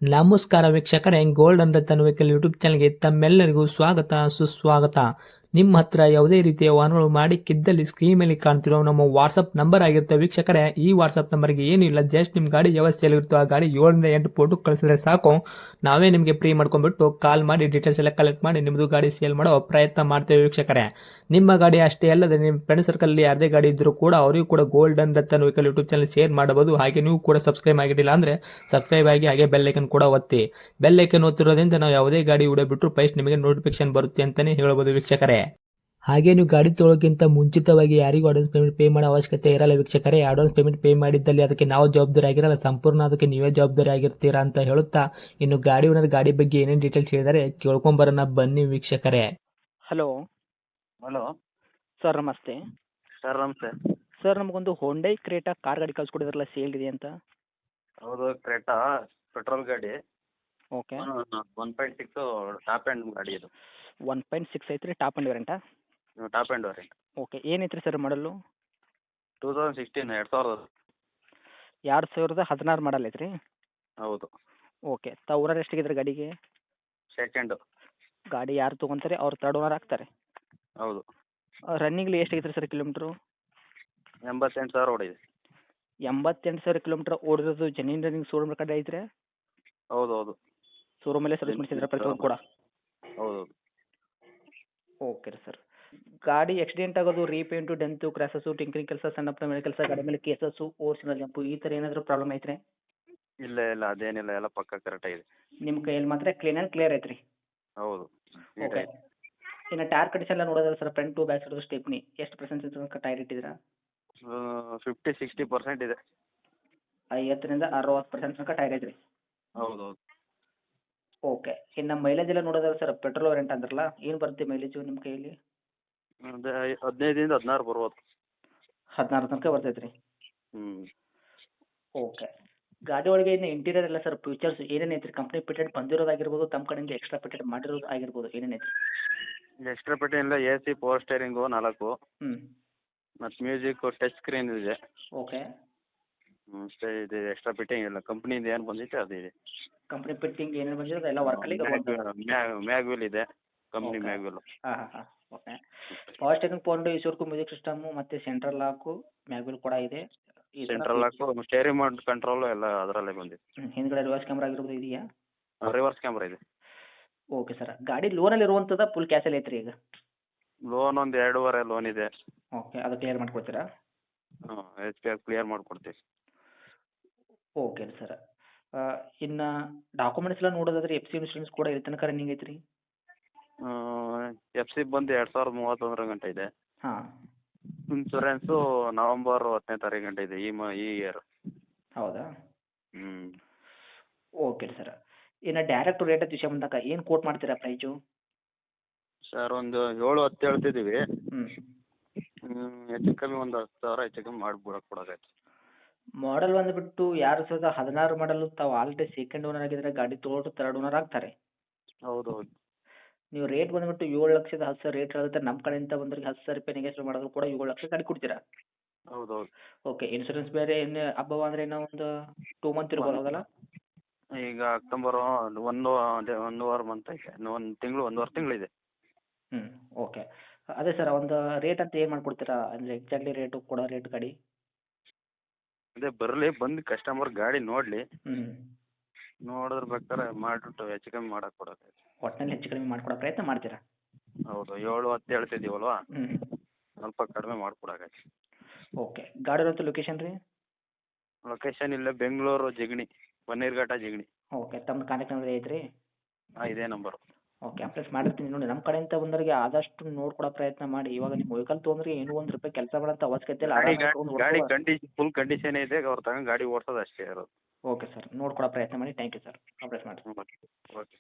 ನಮಸ್ಕಾರ ವೀಕ್ಷಕರೇ, golden Ratan vehicle YouTube ಚಾನಲ್ಗೆ ತಮ್ಮೆಲ್ಲರಿಗೂ ಸ್ವಾಗತ ಸುಸ್ವಾಗತ. ನಿಮ್ಮ ಹತ್ರ ಯಾವುದೇ ರೀತಿಯ ವಾಹನಗಳು ಮಾಡಿಕ್ಕಿದ್ದಲ್ಲಿ ಸ್ಕ್ರೀನ್ ಮೇಲೆ ಕಾಣ್ತಿರೋ ನಮ್ಮ ವಾಟ್ಸಪ್ ನಂಬರ್ ಆಗಿರುತ್ತೆ ವೀಕ್ಷಕರೇ. ಈ ವಾಟ್ಸಪ್ ನಂಬರ್ಗೆ ಏನಿಲ್ಲ, ಜಸ್ಟ್ ನಿಮ್ಮ ಗಾಡಿ ವ್ಯವಸ್ಥೆಯಲ್ಲಿರುತ್ತೋ ಆ ಗಾಡಿ 7 ರಿಂದ 8 ಫೋಟೋ ಕಳಿಸಿದ್ರೆ ಸಾಕು, ನಾವೇ ನಿಮಗೆ ಫ್ರೀ ಮಾಡ್ಕೊಂಡ್ಬಿಟ್ಟು ಕಾಲ್ ಮಾಡಿ ಡೀಟೇಲ್ಸ್ ಎಲ್ಲ ಕಲೆಕ್ಟ್ ಮಾಡಿ ನಿಮ್ಮದು ಗಾಡಿ ಸೇಲ್ ಮಾಡೋ ಪ್ರಯತ್ನ ಮಾಡ್ತೇವೆ ವೀಕ್ಷಕರೇ. ನಿಮ್ಮ ಗಾಡಿ ಅಷ್ಟೇ ಅಲ್ಲದೆ ನಿಮ್ಮ ಫ್ರೆಂಡ್ ಸರ್ಕಲ್ ಯಾರದೇ ಗಾಡಿ ಇದ್ದರೂ ಕೂಡ ಅವರಿಗೂ ಕೂಡ golden Ratan vehicle YouTube channel share ಮಾಡಬಹುದು. ಹಾಗೆ ನೀವು ಕೂಡ ಸಬ್ಸ್ಕ್ರೈಬ್ ಆಗಿರಲಿಲ್ಲ ಅಂದರೆ ಸಬ್ಸ್ಕ್ರೈಬ್ ಆಗಿ ಹಾಗೆ ಬೆಲ್ ಐಕನ್ ಕೂಡ ಒತ್ತಿ. ಬೆಲ್ ಐಕನ್ ಒತ್ತಿರೋದ್ರಿಂದ ನಾವು ಯಾವುದೇ ಗಾಡಿ ವಿಡಿಯೋ ಬಿಟ್ಟರು ಫಸ್ಟ್ ನಿಮಗೆ ನೋಟಿಫಿಕೇಶನ್ ಬರುತ್ತೆ ಅಂತಲೇ ಹೇಳ್ಬೋದು ವೀಕ್ಷಕರೇ. ಹಾಗೆ ನೀವು ಗಾಡಿ ತೊಳೋಕ್ಕಿಂತ ಮುಂಚಿತವಾಗಿ ಯಾರಿಗೂ ಅಡ್ವಾನ್ಸ್ ಪೇಮೆಂಟ್ ಪೇ ಮಾಡೋ ಅವಶ್ಯಕತೆ ಇರಲ್ಲ ವೀಕ್ಷಕರೇ. ಅಡ್ವಾನ್ಸ್ ಪೇಮೆಂಟ್ ಪೇ ಮಾಡಿದ್ದಲ್ಲಿ ಅದಕ್ಕೆ ನಾವು ಜವಾಬ್ದಾರಿ ಆಗಿರಲ್ಲ, ಸಂಪೂರ್ಣ ಅದಕ್ಕೆ ನೀವೇ ಜವಾಬ್ದಾರಿ ಆಗಿರ್ತೀರಾ ಅಂತ ಹೇಳುತ್ತಾ, ಇನ್ನು ಗಾಡಿ ಓನರ್ ಗಾಡಿ ಬಗ್ಗೆ ಏನೇನು ಡೀಟೇಲ್ಸ್ ಹೇಳಿದರೆ ಕೇಳ್ಕೊಂಬರೋಣ ಬನ್ನಿ ವೀಕ್ಷಕರೇ. ಹಲೋ ಹಲೋ ಸರ್, ನಮಸ್ತೆ. ಸರ್ ನಮಸ್ತೆ. ಸರ್, ನಮಗೊಂದು ಹೊಂಡೈ ಕ್ರೇಟಾ ಕಾರ್ ಗಾಡಿ ಕಳ್ಸ್ಕೊಡಿದ್ರಲ್ಲ, ಸೇಲ್ ಇದೆ ಅಂತ. ಹೌದು, ಕ್ರೇಟಾ ಪೆಟ್ರೋಲ್ ಗಾಡಿ. ಓಕೆ. 1.6 ಟಾಪ್ ಆ್ಯಂಡ್ ಗಾಡಿ ಇದು. 1.6 ಐತ್ರಿ, ಟಾಪ್ ಆ್ಯಂಡ್ ವೇರಿಯಂಟಾ? Top end variant. ಓಕೆ. ಏನೈತ್ರಿ ಸರ್ ಮಾಡಲು? 2016 2016 ಮಾಡಲ್ ಐತ್ರಿ? ಹೌದು. ಓಕೆ. ತಾವು ಓನರ್ ಎಷ್ಟಾಗಿದ್ರಿ ಗಾಡಿಗೆ? ಸೆಕೆಂಡು. ಗಾಡಿ ಯಾರು ತೊಗೊಂತಾರೆ ಅವ್ರು ತರ್ಡ್ ಓನರ್ ಆಗ್ತಾರೆ? ಹೌದು. ರನ್ನಿಂಗ್ಲಿ ಎಷ್ಟಾಗಿತ್ತು ಸರ್ ಕಿಲೋಮೀಟ್ರು? 88,000 ಓಡಿದೆ. 88,000 ಕಿಲೋಮೀಟ್ರ್ ಓಡಿರೋದು ಜೆನ್ಯೂನ್ ರನ್ನಿಂಗ್ ಶೋರೂಮ್ ಕಡೆ ಐತ್ರಿ? ಹೌದು ಹೌದು. ಶೋರೂಮಲ್ಲೇ ಸರ್ವಿಸ್ ಮಾಡಿಸಿದ್ರೆ ಪ್ರತಿಯೊಂದು ಕೂಡ? ಹೌದು. Okay sir. ಗಾಡಿ ಆಕ್ಸಿಡೆಂಟ್ ಆಗೋದು, ರೀಪೇಂಟು, ಡೆಂತು, ಕ್ರ್ಯಾಸಸ್ಸು, ಟಿಂಕರಿಂಗ್ ಕೆಲಸ, ಸಣ್ಣ ಪುಟ್ಟ ಮನೆ ಕೆಲಸ, ಗಾಡಿ ಮೇಲೆ ಕೇಸಸ್ಸು, ಓರ್ಸಿನ ಜಂಪು, ಈ ಥರ ಏನಾದರೂ ಪ್ರಾಬ್ಲಮ್ ಐತ್ರಿ? ಇಲ್ಲ ಇಲ್ಲ, ಅದೇನಿಲ್ಲ, ಎಲ್ಲ ಪಕ್ಕ ಕರೆಕ್ಟಾಗಿದೆ. ನಿಮ್ಮ ಕೈಯಲ್ಲಿ ಮಾತ್ರ ಕ್ಲೀನ್ ಆ್ಯಂಡ್ ಕ್ಲಿಯರ್ ಐತ್ರಿ? ಹೌದು. ಓಕೆ. ಇನ್ನು ಟೈರ್ ಕಂಡೀಷನ್ ಎಲ್ಲ ನೋಡೋದಲ್ಲ sir, front to back side stepney ಎಷ್ಟು ಪರ್ಸೆಂಟ್ ಟೈರ್ ಇಟ್ಟಿದ್ದೀರಾ? 50-60% ಇದೆ. 50ರಿಂದ 60% ತನಕ ಟೈರ್ ಐತ್ರಿ? ಹೌದು ಹೌದು. ಓಕೆ. ಇನ್ನು ಮೈಲೇಜ್ ಎಲ್ಲ ನೋಡೋದಲ್ಲ ಸರ್, ಪೆಟ್ರೋಲ್ ವೇರಿಯಂಟ್ ಅಂದ್ರಲ್ಲ, ಏನು ಬರುತ್ತೆ ಮೈಲೇಜು ನಿಮ್ಮ ಕೈಯಲ್ಲಿ? ಅದೇ 15-16 ಬರ್ಬೋದು. 16 ತನಕ ಬರ್ತೈತೆ ರೀ? ಹ್ಞೂ. ಓಕೆ. ಗಾಡಿ ಒಳಗೆ ಇನ್ನು ಇಂಟೀರಿಯರ್ ಎಲ್ಲ ಸರ್ ಫೀಚರ್ಸ್ ಏನೇನು ಐತ್ರಿ? ಕಂಪ್ನಿ ಫಿಟೆಡ್ ಬಂದಿರೋದಾಗಿರ್ಬೋದು, ತಮ್ಮ ಕಡೆಯಿಂದ ಎಕ್ಸ್ಟ್ರಾ ಫಿಟೆಡ್ ಮಾಡಿರೋದು ಆಗಿರ್ಬೋದು, ಏನೇನು ಐತ್ರಿ? ಎಕ್ಸ್ಟ್ರಾ ಪೆಟ್ಟಿಲ್ಲ, AC, ಪವರ್ ಸ್ಟೇರಿಂಗು 4, ಹ್ಞೂ. ಮತ್ತು ಮ್ಯೂಸಿಕ್ಕು, ಟಚ್ ಸ್ಕ್ರೀನ್ ಇದೆ. ಓಕೆ. ಅಷ್ಟೇ ಇದೆ, ಎಕ್ಸ್ಟ್ರಾ ಫಿಟ್ಟಿಂಗ್ ಇಲ್ಲ. ಕಂಪ್ನಿಯಿಂದ ಏನು ಬಂದೈತೆ ಅದು ಇದೆ. ಕಂಪ್ನಿ ಫಿಟ್ಟಿಂಗ್ ಏನೇನು ಬಂದಿರೋದು ಎಲ್ಲ ವರ್ಕಲ್ಲಿ? ಮ್ಯಾಗ್ವಿಲ್ ಇದೆ, ಕಂಪ್ನಿ ಓಕೆ. ಮ್ಯಾಗ್ವಿಲ್. ಹಾಂ ಹಾಂ ಹಾಂ. ಓಕೆ. ಪವರ್ ಸ್ಟೇರಿಂಗ್, ಫೋನ್, ಈಶ್ವರ್ಕು ಮ್ಯೂಸಿಕ್ ಸಿಸ್ಟಮು ಮತ್ತು ಸೆಂಟ್ರಲ್ ಲಾಕು, ಮ್ಯಾಗ್ವಿಲ್ ಕೂಡ ಇದೆ. ಈ ಥರ central lock, steering mode control ಎಲ್ಲ ಅದರಲ್ಲೇ ಬಂದಿದೆ. ಹಿಂದ್ಗಡೆ ರಿವರ್ಸ್ ಕ್ಯಾಮ್ರಾ ಆಗಿರ್ಬೋದು ಇದೆಯಾ? ರಿವರ್ಸ್ ಕ್ಯಾಮ್ರಾ ಇದೆ. Okay sir. ಗಾಡಿ ಲೋನಲ್ಲಿ ಇರುವಂಥದ್ದು ಫುಲ್ ಕ್ಯಾಶಲ್ಲಿ ಐತ್ರಿ ಈಗ? ಲೋನ್ ಒಂದು 2.5 ಲೋನ್ ಇದೆ. ಓಕೆ. ಅದು ಕ್ಲಿಯರ್ ಮಾಡ್ಕೊಡ್ತೀರಾ? HP ಕ್ಲಿಯರ್ ಮಾಡಿಕೊಡ್ತೀವಿ. Okay sir. ಇನ್ನು ಡಾಕ್ಯುಮೆಂಟ್ಸ್ ಎಲ್ಲ ನೋಡೋದಾದ್ರೆ FC ಇನ್ಶೂರೆನ್ಸ್ ಕೂಡ ಇಲ್ಲಿ ತನಕ ರನ್ನಿಂಗ್ ಐತ್ರಿ? FC ಬಂದು 2031 ಗಂಟೆ ಇದೆ. ಹಾಂ. ಇನ್ಸೂರೆನ್ಸು ನವಂಬರ್ 10ನೇ ಗಂಟೆ ಇದೆ, ಈ ಇಯರ್. ಹೌದಾ? ಹ್ಞೂ. Okay sir. ಇನ್ನು ಡೈರೆಕ್ಟ್ ರೇಟ್ ವಿಷಯ ಬಂದಾಗ ಏನು ಕೋಟ್ ಮಾಡ್ತೀರಾ ಪ್ರೈಸು? ಸರ್ ಒಂದು 7-10 ಹೇಳ್ತಿದ್ದೀವಿ. ಹ್ಞೂ. ಹೆಚ್ಚು ಕಮ್ಮಿ ಒಂದು 10,000 ಹೆಚ್ಚು ಕಮ್ಮಿ ಕೊಡೋದಾಯ್ತು. ಮಾಡಲ್ ಬಂದುಬಿಟ್ಟು 2016 ಮಾಡಲು, ತಾವು ಆಲ್ರೆಡಿ ಸೆಕೆಂಡ್ ಓನರ್ ಆಗಿದ್ರೆ, ಗಾಡಿ ತೊಗೊಂಡು ತರ್ಡ್ ಓನರ್ ಆಗ್ತಾರೆ. ಹೌದು ಹೌದು. ನೀವು ರೇಟ್ ಬಂದುಬಿಟ್ಟು 7,10,000 ರೇಟ್ ಹೇಳಿದ್ರೆ, ನಮ್ಮ ಕಡೆಯಿಂದ ಬಂದವರಿಗೆ 10,000 ರೂಪಾಯಿ ನೆಗೆಸ್ಟಿವ್ ಮಾಡಿದ್ರು ಕೂಡ 7 ಲಕ್ಷ ಗಾಡಿ ಕೊಡ್ತೀರಾ? ಹೌದು ಹೌದು. ಓಕೆ. ಇನ್ಶೂರೆನ್ಸ್ ಬೇರೆ ಇನ್ನು ಹಬ್ಬ ಅಂದರೆ ಇನ್ನೂ ಒಂದು 2 ಮಂತ್ ಇರ್ಬೋದು, ಹೌದಲ್ಲ? ಈಗ ಅಕ್ಟೋಬರು ಅದೇ 1 ಮಂತ್ ಐತೆ, ಇನ್ನು 1 ತಿಂಗಳು 1.5 ತಿಂಗಳಿದೆ. ಹ್ಞೂ. ಓಕೆ. ಅದೇ ಸರ್, ಒಂದು ರೇಟ್ ಅಂತ ಏನು ಮಾಡ್ಕೊಡ್ತೀರಾ? ಅಂದರೆ ಎಕ್ಸಾಕ್ಟ್ಲಿ ರೇಟು ಕೊಡೋ ರೇಟ್ ಗಾಡಿ? ಅದೇ ಬರಲಿ, ಬಂದು ಕಸ್ಟಮರ್ ಗಾಡಿ ನೋಡಲಿ, ಹ್ಞೂ. ನೋಡಿದ್ರೆ ಬೇಕಾದ್ರೆ ಮಾಡಿಬಿಟ್ಟು ಹೆಚ್ಚು ಕಮ್ಮಿ ಮಾಡಕ್ಕೆ ಕೊಡೋದು. ಒಟ್ಟಿನಲ್ಲಿ ಹೆಚ್ಚು ಕಡಿಮೆ ಮಾಡ್ಕೊಡೋ ಪ್ರಯತ್ನ ಮಾಡ್ತೀರಾ? ಹೌದು. 7-10 ಹೇಳ್ತಿದ್ದೀವಲ್ವಾ, ಹ್ಞೂ. ಸ್ವಲ್ಪ ಕಡಿಮೆ ಮಾಡಿಕೊಡಕ್ಕೆ. ಓಕೆ. ಗಾಡಿ ಇರೋಂಥ ಲೊಕೇಶನ್ ರೀ? ಲೊಕೇಶನ್ ಇಲ್ಲೇ ಬೆಂಗಳೂರು ಜಿಗಣಿ, ಬನ್ನೀರ್ಘಟ್ಟ ಜಿಗಣಿ. ಓಕೆ. ತಮ್ಮ ಕಾಂಟ್ಯಾಕ್ಟ್ ನಂಬರ್ ಐತ್ರಿ? ಇದೇ ನಂಬರು. ಓಕೆ. ಅಪ್ಡೇಟ್ ಮಾಡಿರ್ತೀನಿ ನೋಡಿ. ನಮ್ಮ ಕಡೆಯಿಂದ ಬಂದವರಿಗೆ ಆದಷ್ಟು ನೋಡ್ಕೊಡೋ ಪ್ರಯತ್ನ ಮಾಡಿ. ಇವಾಗ ನಿಮ್ಮ ವೆಹಿಕಲ್ ತೊಗೊಂಡ್ರೆ ಏನೂ ಒಂದು ರೂಪಾಯಿ ಕೆಲಸ ಮಾಡೋಂಥ ಅವಶ್ಯಕತೆ ಇಲ್ಲ. ಗಾಡಿ ಫುಲ್ ಕಂಡೀಷನ್ ಇದೆ, ಅವ್ರು ತಗೊಂಡು ಗಾಡಿ ಓಡಿಸೋದು ಅಷ್ಟೇ ಇರೋದು. Okay sir. ನೋಡ್ಕೊಡೋ ಪ್ರಯತ್ನ ಮಾಡಿ. Thank you sir. ಅಪ್ಡೇಟ್ ಮಾಡಿ. Okay okay.